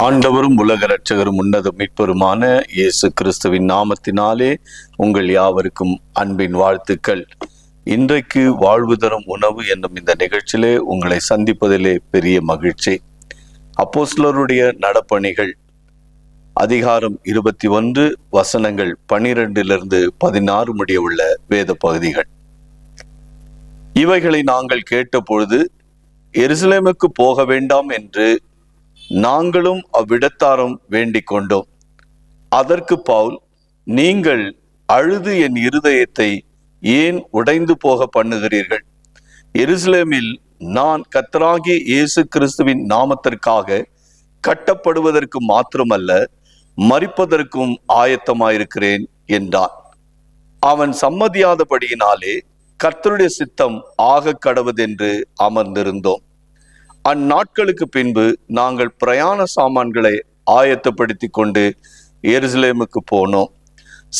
ஆண்டவரும் உலக இரட்சகரும் உன்னத மீட்பருமான இயேசு கிறிஸ்துவின் நாமத்தினாலே உங்கள் யாவருக்கும் அன்பின் வாழ்த்துக்கள். இன்றைக்கு வாழ்வு தரும் உணவு என்னும் இந்த நிகழ்ச்சியிலே உங்களை சந்திப்பதிலே பெரிய மகிழ்ச்சி. அப்போஸ்தலருடைய நடபணிகள் அதிகாரம் 21 வசனங்கள் 12-16 முடிய உள்ள வேத பகுதிகள். இவைகளை நாங்கள் கேட்டபொழுது எருசலேமுக்கு போக வேண்டாம் என்று நாங்களும் அவ்விடத்தாரும் வேண்டிக் கொண்டோம். அதற்கு பவுல், நீங்கள் அழுது என் இருதயத்தை ஏன் உடைந்து போக பண்ணுகிறீர்கள்? எருசலேமில் நான் கர்த்தராகிய இயேசு கிறிஸ்துவின் நாமத்திற்காக கட்டப்படுவதற்கு மாத்திரமல்ல, மரிப்பதற்கும் ஆயத்தமாயிருக்கிறேன் என்றான். அவன் சம்மதியாதபடியினாலே கர்த்தருடைய சித்தம் ஆக கடவுதென்று அமர்ந்திருந்தோம். அந்நாட்களுக்கு பின்பு நாங்கள் பிரயாண சாமான்களை ஆயத்தப்படுத்தி கொண்டு எருசலேமுக்கு போனோம்.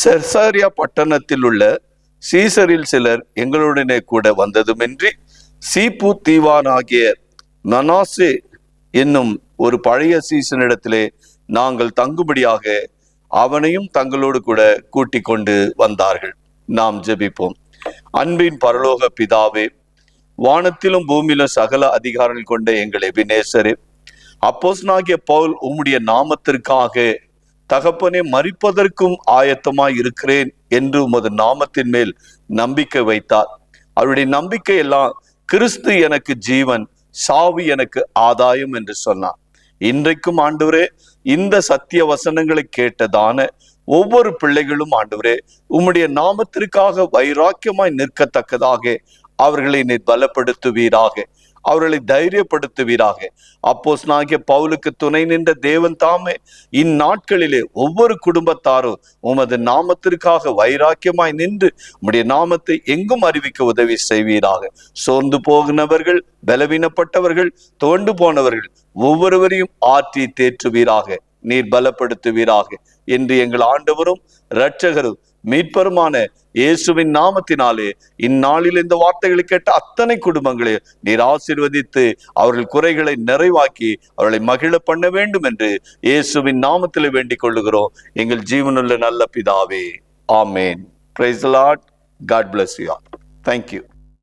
செசரியா பட்டணத்தில் உள்ள சீசரில் சிலர் எங்களுடனே கூட வந்ததுமின்றி சீப்பு தீவானாகிய மனாசே என்னும் ஒரு பழைய சீசனிடத்திலே நாங்கள் தங்கும்படியாக அவனையும் தங்களோடு கூட கூட்டிக் கொண்டு வந்தார்கள். நாம் ஜெபிப்போம். அன்பின் பரலோக பிதாவே, வானத்திலும் பூமியிலும் சகல அதிகாரங்கள் கொண்ட எங்கள் எபினேசரே, அப்போஸ்தலனாகிய பவுல் உம்முடைய நாமத்திற்காக தகப்பனே மரிப்பதற்கும் ஆயத்தமாய் இருக்கிறேன் என்று உமது நாமத்தின் மேல் நம்பிக்கை வைத்தார். அவருடைய நம்பிக்கை எல்லாம் கிறிஸ்து எனக்கு ஜீவன், சாவு எனக்கு ஆதாயம் என்று சொன்னார். இன்றைக்கும் ஆண்டவரே, இந்த சத்திய வசனங்களை கேட்டதான ஒவ்வொரு பிள்ளைகளும் ஆண்டவரே, உம்முடைய நாமத்திற்காக வைராக்கியமாய் நிற்கத்தக்கதாக அவர்களை நீர் பலப்படுத்துவீராக, அவர்களை தைரியப்படுத்துவீராக. அப்போஸ்தலனாகிய பவுலுக்கு துணை நின்ற தேவன் தாமே இந்நாட்களிலே ஒவ்வொரு குடும்பத்தாரும் உமது நாமத்திற்காக வைராக்கியமாய் நின்று உம்முடைய நாமத்தை எங்கும் அறிவிக்க உதவி செய்வீராக. சோர்ந்து போகினவர்கள், பலவீனப்பட்டவர்கள், துவண்டு போனவர்கள் ஒவ்வொருவரையும் ஆற்றி தேற்றுவீராக, நீர் பலப்படுத்துவீராக என்று எங்கள் ஆண்டவரும் இரட்சகரும் மீட்பருமான இயேசுவின் நாமத்தினாலே இந்நாளில் இந்த வார்த்தைகளை கேட்ட அத்தனை குடும்பங்களை நீர் ஆசீர்வதித்து அவர்கள் குறைகளை நிறைவாக்கி அவர்களை மகிழ பண்ண வேண்டும் என்று இயேசுவின் நாமத்திலே வேண்டிக் கொள்ளுகிறோம் எங்கள் ஜீவனுள்ள நல்ல பிதாவே. ஆமேன். Praise the lord. God bless you all. Thank you.